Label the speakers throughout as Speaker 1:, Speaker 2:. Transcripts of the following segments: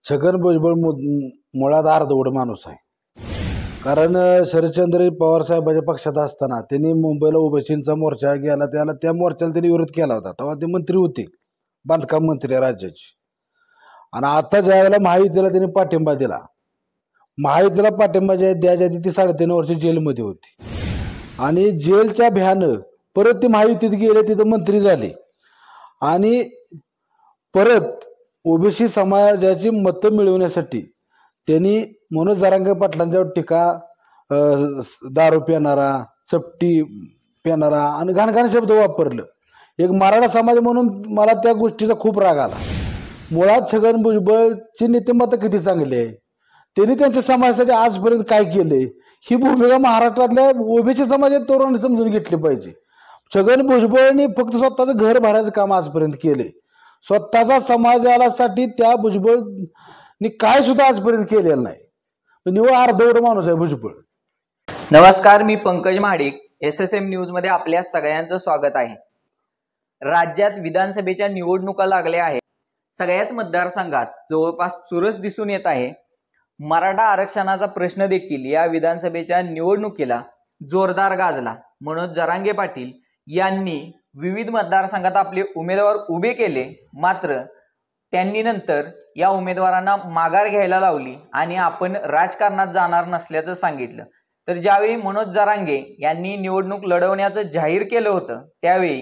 Speaker 1: छगन भुजबळ मुळात अर्धवट माणूस आहे. कारण शरदचंद्र पवार साहेबांच्या पक्षात असताना त्यांनी मुंबईला ओबीसींचा मोर्चा गेला, त्या मोर्चाला त्यांनी विरोध केला होता. तेव्हा ते मंत्री होते, बांधकाम मंत्री राज्याचे. आणि आता ज्या वेळेला महायुतीला त्यांनी पाठिंबा दिला, महायुतीला पाठिंबा द्यायच्या आधी ती 3.5 वर्ष जेलमध्ये होती. आणि जेलच्या भ्यानं परत ते महायुतीत गेले, तिथं मंत्री झाले. आणि परत ओबीसी समाजाची मतं मिळवण्यासाठी त्यांनी मनोज जरांगे पाटलांच्यावर टीका, दारू पिणारा, चपटी पिणारा आणि घाणघाण शब्द वापरलं. एक मराठा समाज म्हणून मला त्या गोष्टीचा खूप राग आला. मुळात छगन भुजबळची नीतिमत्ता किती चांगली आहे, त्यांनी त्यांच्या समाजासाठी आजपर्यंत काय केले, ही भूमिका महाराष्ट्रातल्या ओबीसी समाजात तरुणांनी समजून घेतली पाहिजे. छगन भुजबळनी फक्त स्वतःचं घर भरायचं काम आजपर्यंत केले. स्वतःचा समाजासाठी त्या भुजबळनी काय सुद्धा आजपर्यंत केलेलं नाही. निव्वळ अर्धवट माणूस आहे भुजबळ.
Speaker 2: नमस्कार, मी पंकज महाडिक. SSM न्यूज मध्ये आपल्या सगळ्यांचं स्वागत आहे. राज्यात विधानसभेच्या निवडणुका लागल्या आहेत. सगळ्याच मतदारसंघात जवळपास चुरस दिसून येत आहे. मराठा आरक्षणाचा प्रश्न देखील या विधानसभेच्या निवडणुकीला जोरदार गाजला. मनोज जरांगे पाटील यांनी विविध मतदारसंघात आपले उमेदवार उभे केले, मात्र त्यांनी नंतर या उमेदवारांना माघार घ्यायला लावली आणि आपण राजकारणात जाणार नसल्याचं सांगितलं. तर ज्यावेळी मनोज जरांगे यांनी निवडणूक लढवण्याचं जाहीर केलं होतं, त्यावेळी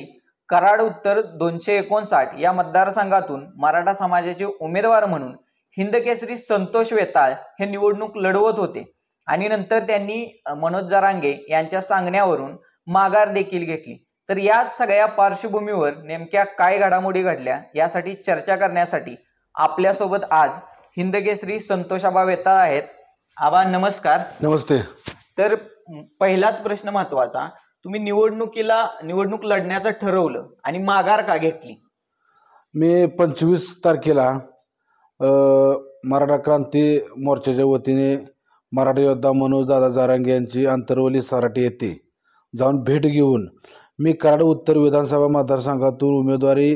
Speaker 2: कराड उत्तर 259 या मतदारसंघातून मराठा समाजाचे उमेदवार म्हणून हिंदकेसरी संतोष वेताळ हे निवडणूक लढवत होते. आणि नंतर त्यांनी मनोज जरांगे यांच्या सांगण्यावरून माघार देखील घेतली. तर या सगळ्या पार्श्वभूमीवर नेमक्या काय घडामोडी घडल्या यासाठी चर्चा करण्यासाठी आपल्यासोबत आज हिंदकेसरी संतोषाबा वेताळ आहेत. आबा नमस्कार.
Speaker 1: नमस्ते.
Speaker 2: तर पहिलाच प्रश्न महत्वाचा, तुम्ही निवडणूक लढण्याचं ठरवलं आणि माघार का घेतली?
Speaker 1: मी 25 तारखेला मराठा क्रांती मोर्चाच्या वतीने मराठा योद्धा मनोज दादा जरांगे यांची अंतरवली सराटी येथे जाऊन भेट घेऊन मी कराड उत्तर विधानसभा मतदारसंघातून उमेदवारी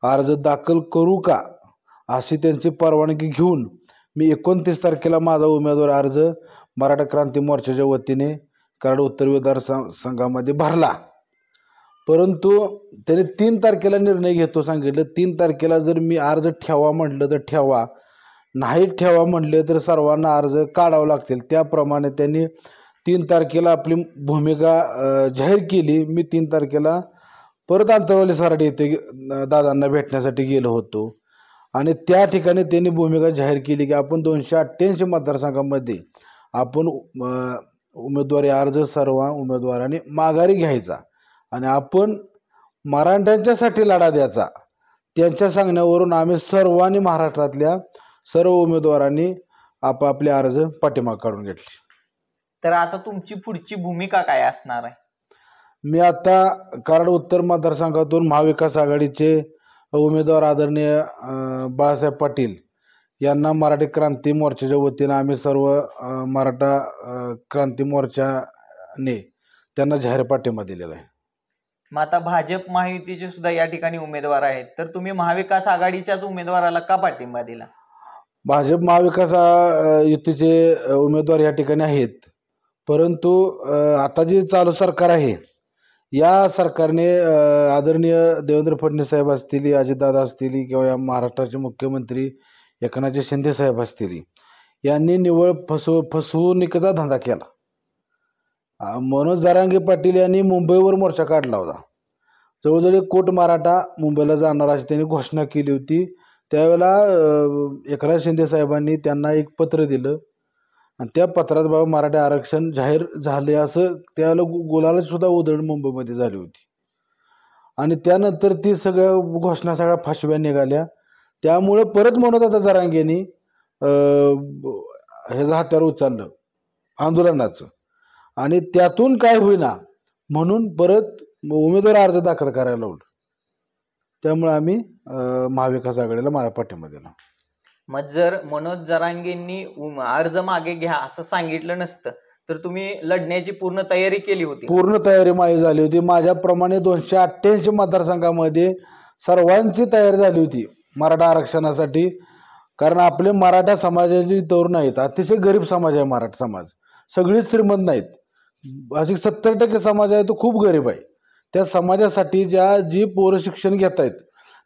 Speaker 1: अर्ज दाखल करू का अशी त्यांची परवानगी घेऊन मी 29 तारखेला माझा उमेदवारी अर्ज मराठा क्रांती मोर्चाच्या वतीने कराड उत्तर मतदारसंघामध्ये भरला. परंतु त्याने 3 तारखेला निर्णय घेतो सांगितलं. 3 तारखेला जर मी अर्ज ठेवा म्हटलं तर ठेवा, नाही ठेवा म्हटले तर सर्वांना अर्ज काढावं लागतील. त्याप्रमाणे त्यांनी 3 तारखेला आपली भूमिका जाहीर केली. मी 3 तारखेला परत अंतरवली सराटी येथे दादांना भेटण्यासाठी गेलो होतो आणि त्या ठिकाणी त्यांनी भूमिका जाहीर केली की आपण 288 मतदारसंघामध्ये आपण उमेदवारी अर्ज सर्व उमेदवारांनी माघारी घ्यायचा आणि आपण मराठ्यांच्यासाठी लढा द्यायचा. त्यांच्या सांगण्यावरून आम्ही सर्वांनी महाराष्ट्रातल्या सर्व उमेदवारांनी आपापले अर्ज पाठीमागे काढून घेतले.
Speaker 2: तर आता तुमची पुढची भूमिका काय असणार आहे?
Speaker 1: मी आता कराड उत्तर मतदारसंघातून महाविकास आघाडीचे उमेदवार आदरणीय बाळासाहेब पाटील यांना मराठी क्रांती मोर्चाच्या वतीनं आम्ही सर्व मराठा क्रांती मोर्चाने त्यांना जाहीर पाठिंबा दिलेला आहे.
Speaker 2: मग आता भाजप महायुतीचे सुद्धा या ठिकाणी उमेदवार आहेत, तर तुम्ही महाविकास आघाडीच्याच उमेदवाराला का पाठिंबा दिला?
Speaker 1: भाजप महाविकास युतीचे उमेदवार या ठिकाणी आहेत, परंतु आता जे चालू सरकार आहे या सरकारने आदरणीय देवेंद्र फडणवीस साहेब असतील, अजितदादा असतील किंवा या महाराष्ट्राचे मुख्यमंत्री एकनाथ शिंदे साहेब असतील, यांनी निव्वळ फसवणुकीचा धंदा केला. मनोज जरांगे पाटील यांनी मुंबईवर मोर्चा काढला होता. जवळजवळ 1 कोटी मराठा मुंबईला जाणार अशी त्यांनी घोषणा केली होती. त्यावेळेला एकनाथ शिंदे साहेबांनी त्यांना एक पत्र दिलं आणि त्या पत्रात बाबा मराठी आरक्षण जाहीर झाले असं त्यावेळेला गुलाला सुद्धा उधळण मुंबईमध्ये झाली होती. आणि त्यानंतर ती सगळ्या घोषणा सगळ्या फाशव्या निघाल्या. त्यामुळे परत मनोज दादा जरांगेंनी ह्याचं हत्यार उचललं आंदोलनाचं आणि त्यातून काय होईना म्हणून परत उमेदवार अर्ज दाखल करायला लावलं. त्यामुळे आम्ही महाविकास आघाडीला माझा पाठिंबा दिला.
Speaker 2: मग जर मनोज जरांगेंनी अर्ज मागे घ्या असं सांगितलं नसतं तर तुम्ही लढण्याची पूर्ण तयारी केली होती?
Speaker 1: पूर्ण तयारी माझी झाली होती. माझ्याप्रमाणे 288 मतदारसंघामध्ये सर्वांची तयारी झाली होती मराठा आरक्षणासाठी. कारण आपले मराठा समाजाची तरुण आहेत, अतिशय गरीब समाज आहे मराठा समाज, सगळीच श्रीमंत नाहीत. अशी 70% समाज आहे तो खूप गरीब आहे. त्या समाजासाठी जी पोरं शिक्षण घेत आहेत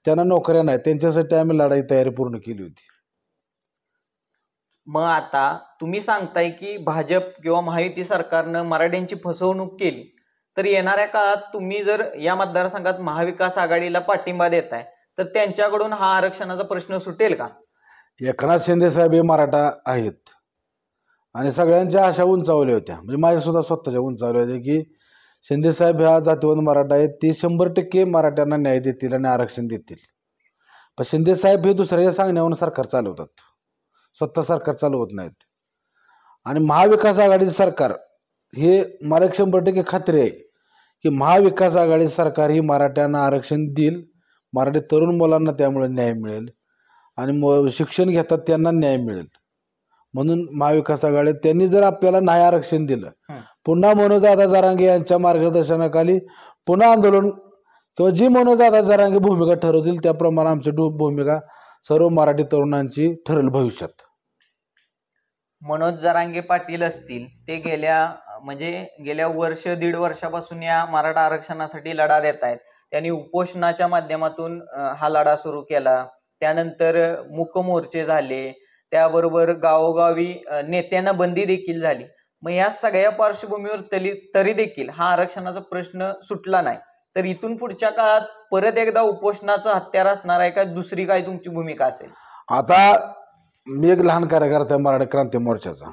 Speaker 1: त्यांना नोकऱ्या नाहीत, त्यांच्यासाठी आम्ही लढाई तयारी पूर्ण केली होती.
Speaker 2: मग आता तुम्ही सांगताय की भाजप किंवा महायुती सरकारनं मराठ्यांची फसवणूक केली, तर येणाऱ्या काळात तुम्ही जर या मतदारसंघात महाविकास आघाडीला पाठिंबा देताय तर त्यांच्याकडून हा आरक्षणाचा प्रश्न सुटेल का?
Speaker 1: एकनाथ शिंदे साहेब हे मराठा आहेत आणि सगळ्यांच्या आशा उंचावल्या होत्या, म्हणजे माझ्या सुद्धा स्वतःच्या उंचावल्या होत्या की शिंदे साहेब ह्या जातीवंत मराठा आहेत, ते 100% मराठ्यांना न्याय देतील आणि आरक्षण देतील. पण शिंदे साहेब हे दुसऱ्याच्या सांगण्यावरून सरकार चालवतात, स्वतः सरकार चालवत नाहीत. आणि महाविकास आघाडीचं सरकार हे मला 100% खात्री आहे की महाविकास आघाडी सरकार ही मराठ्यांना आरक्षण देईल, मराठी तरुण मुलांना त्यामुळे न्याय मिळेल आणि शिक्षण घेतात त्यांना न्याय मिळेल. म्हणून महाविकास आघाडी त्यांनी जर आपल्याला नाही आरक्षण दिलं, पुन्हा मनोजदादा जरांगे यांच्या मार्गदर्शनाखाली पुन्हा आंदोलन किंवा जी मनोजदादा जरांगे भूमिका ठरवतील त्याप्रमाणे आमची भूमिका सर्व मराठी तरुणांची ठरेल भविष्यात.
Speaker 2: मनोज जरांगे पाटील असतील, ते गेल्या वर्ष दीड वर्षापासून या मराठा आरक्षणासाठी लढा देत आहेत. त्यांनी उपोषणाच्या माध्यमातून हा लढा सुरू केला, त्यानंतर मूक मोर्चे झाले, त्याबरोबर गावोगावी नेत्यांना बंदी देखील झाली. मग या सगळ्या पार्श्वभूमीवर तरी देखील हा आरक्षणाचा प्रश्न सुटला नाही, तर इथून पुढच्या काळात परत एकदा उपोषणाचं हत्यार असणार आहे का, दुसरी काय तुमची भूमिका असेल?
Speaker 1: आता मी एक लहान कार्यकर्ता मराठा क्रांती मोर्चाचा,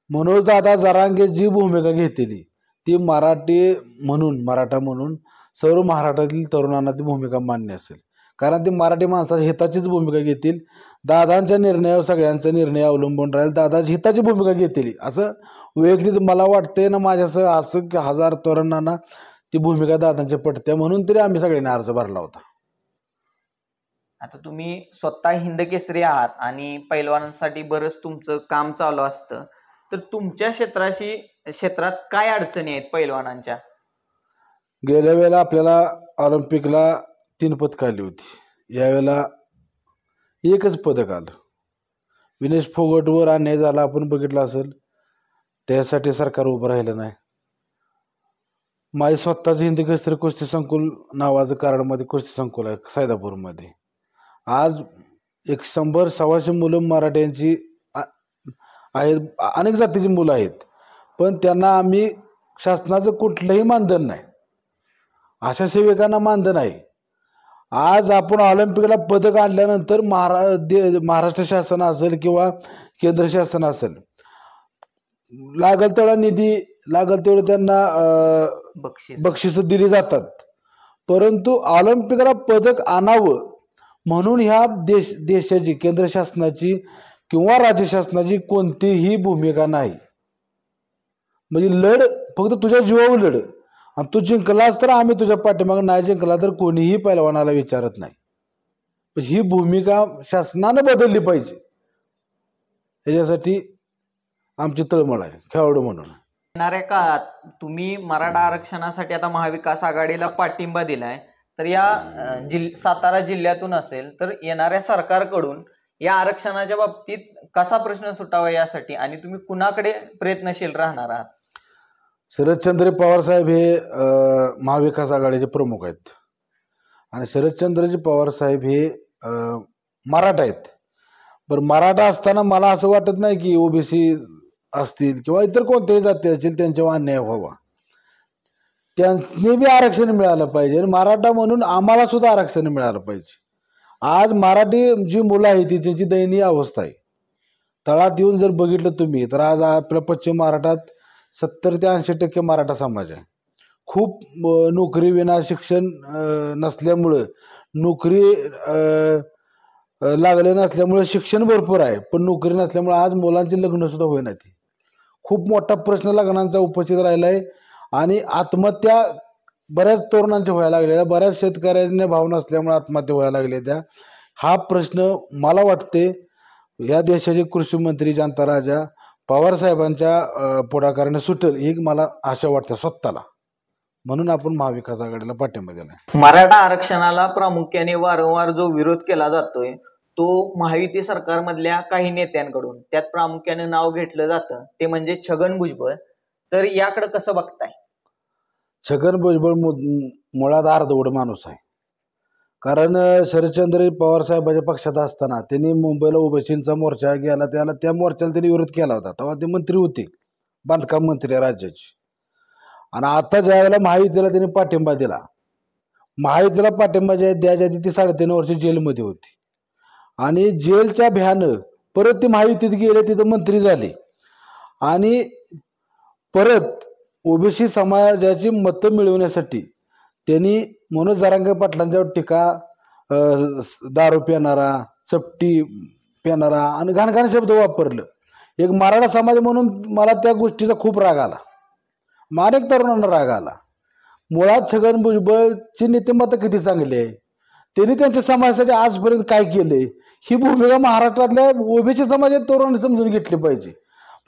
Speaker 1: मनोजदादा जरांगे जी भूमिका घेतली ती मराठा म्हणून सर्व महाराष्ट्रातील तरुणांना ती भूमिका मान्य असेल, कारण ती मराठी माणसाच्या हिताचीच भूमिका घेतील. दादांच्या निर्णयावर सगळ्यांचा निर्णय अवलंबून राहील, दादाची हिताची भूमिका घेतली असं वैयक्तिक मला वाटते ना. माझ्यासह असं की 1000 तरुणांना ती भूमिका दादांच्या पटते, म्हणून तरी आम्ही सगळ्यांनी अर्ज भरला होता.
Speaker 2: आता तुम्ही स्वतः हिंदकेसरी आहात आणि पैलवानांसाठी बरंच तुमचं काम चालू असतं, तर तुमच्या क्षेत्रात काय अडचणी आहेत पैलवानांच्या?
Speaker 1: गेल्या वेळेला आपल्याला ऑलिम्पिकला 3 पदकं आली होती, यावेळेला एकच पदक आलं. विनेश फोगटवर अन्याय झाला, आपण बघितलं असेल, त्यासाठी सरकार उभं राहिलं नाही. माझी स्वतःच हिंदकेसरी कुस्ती संकुल नावाचं कराडमध्ये कुस्ती संकुल आहे सैदापूरमध्ये. आज 100-125 मुलं मराठ्यांची आहेत, अनेक जातीची मुलं आहेत, पण त्यांना आम्ही शासनाचं कुठलंही मानधन नाही, अशा सेविकांना मानधन आहे. आज आपण ऑलिम्पिकला पदक आणल्यानंतर महाराष्ट्र शासन असेल किंवा केंद्र शासन असेल, लागल तेवढा निधी, लागल तेवढं त्यांना बक्षीस दिली जातात, परंतु ऑलिम्पिकला पदक आणावं म्हणून ह्या देशाची केंद्र शासनाची किंवा राज्य शासनाची कोणतीही भूमिका नाही. म्हणजे लढ फक्त तुझ्या जीवावर लढ, आणि तू जिंकलास तर आम्ही तुझ्या पाठीमागे, नाही जिंकला तर कोणीही पैलवानाला विचारत नाही. ही भूमिका शासनानं बदलली पाहिजे, याच्यासाठी आमची तळमळ आहे खेळाडू म्हणून.
Speaker 2: येणाऱ्या काळात तुम्ही मराठा आरक्षणासाठी आता महाविकास आघाडीला पाठिंबा दिलाय, तर या सातारा जिल्ह्यातून असेल तर येणाऱ्या सरकारकडून या आरक्षणाच्या बाबतीत कसा प्रश्न सुटावा यासाठी आणि तुम्ही कुणाकडे प्रयत्नशील राहणार आहात?
Speaker 1: शरदचंद्र पवार साहेब हे महाविकास आघाडीचे प्रमुख आहेत आणि शरदचंद्रजी पवार साहेब हे मराठा आहेत. पण मराठा असताना मला असं वाटत नाही की ओबीसी असतील किंवा इतर कोणत्याही जाती असतील त्यांच्यावर अन्याय व्हावा, त्यांनी बी आरक्षण मिळालं पाहिजे आणि मराठा म्हणून आम्हाला सुद्धा आरक्षण मिळालं पाहिजे. आज मराठी जी मुलं आहेत ती त्यांची दयनीय अवस्था आहे. तळात येऊन जर बघितलं तुम्ही तर आज आपल्या पश्चिम महाराष्ट्रात 70 ते 80% मराठा समाज आहे. खूप नोकरी विना, शिक्षण नसल्यामुळं, नोकरी लागले नसल्यामुळे शिक्षण भरपूर आहे पण नोकरी नसल्यामुळे आज मुलांची लग्न सुद्धा होईना. ती खूप मोठा प्रश्न लग्नांचा उपस्थित राहिला आहे आणि आत्महत्या बऱ्याच तरुणांच्या व्हायला लागलेल्या, बऱ्याच शेतकऱ्यांना भाव नसल्यामुळे आत्महत्या व्हायला लागल्या. हा प्रश्न मला वाटते या देशाचे कृषी मंत्री जनता राजा पवार साहेबांच्या पुढाकाराने सुटेल ही मला आशा वाटते स्वतःला, म्हणून आपण महाविकास आघाडीला पाठिंबा दिला.
Speaker 2: मराठा आरक्षणाला प्रामुख्याने वारंवार जो विरोध केला जातोय तो महायुती सरकारमधल्या काही नेत्यांकडून, त्यात प्रामुख्याने नाव घेतलं जातं ते म्हणजे छगन भुजबळ. तर याकडे कसं बघताय?
Speaker 1: छगन भुजबळ मुळात अर्धवट माणूस आहे. कारण शरदचंद्र पवार साहेबांच्या पक्षात असताना त्यांनी मुंबईला ओबीसींचा मोर्चा गेला, त्या मोर्चाला त्यांनी विरोध केला होता. तेव्हा ते मंत्री होते, बांधकाम मंत्री राज्याचे. आणि आता ज्या वेळेला महायुतीला त्यांनी पाठिंबा दिला, महायुतीला पाठिंबा द्यायच्या आधी ती 3.5 वर्ष जेलमध्ये होती. आणि जेलच्या भ्यानं परत ते महायुतीत गेले, तिथं मंत्री झाले. आणि परत ओबीसी समाजाची मतं मिळवण्यासाठी त्यांनी मनोज जरांगे पाटलांच्यावर टीका, दारू पिणारा, चपटी पिणारा आणि घाणघाण शब्द वापरलं. एक मराठा समाज म्हणून मला त्या गोष्टीचा खूप राग आला, अनेक तरुणांना राग आला. मुळात छगन भुजबळची नीतिमत्ता किती चांगली आहे, त्यांनी त्यांच्या समाजासाठी आजपर्यंत काय केले, ही भूमिका महाराष्ट्रातल्या ओबीसी समाजात तरुणांनी समजून घेतली पाहिजे.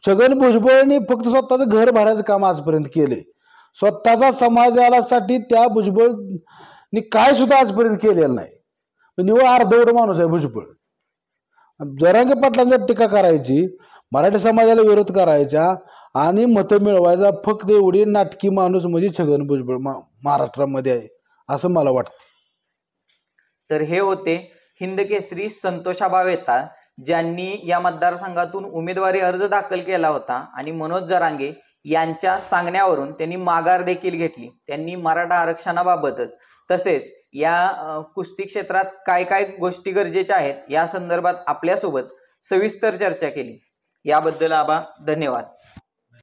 Speaker 1: छगन भुजबळनी फक्त स्वतःचं घर भरायचं काम आजपर्यंत केले. स्वतःचा समाजासाठी त्या भुजबळनी काय सुद्धा आजपर्यंत केलेलं नाही. निव्वळ अर्धवट माणूस आहे भुजबळ. जरांगे पाटलांवर टीका करायची, मराठी समाजाला विरोध करायचा आणि मतं मिळवायचा, फक्त एवढी नाटकी माणूस म्हणजे छगन भुजबळ महाराष्ट्रामध्ये आहे असं मला वाटतं.
Speaker 2: तर हे होते हिंद केसरी संतोषाबा वेताळ, ज्यांनी या मतदारसंघातून उमेदवारी अर्ज दाखल केला होता. आणि मनोज जरांगे यांच्या सांगण्यावरून त्यांनी माघार देखील घेतली. त्यांनी मराठा आरक्षणाबाबतच तसेच या कुस्ती क्षेत्रात काय काय गोष्टी गरजेच्या आहेत या संदर्भात आपल्यासोबत सविस्तर चर्चा केली. याबद्दल आबा धन्यवाद.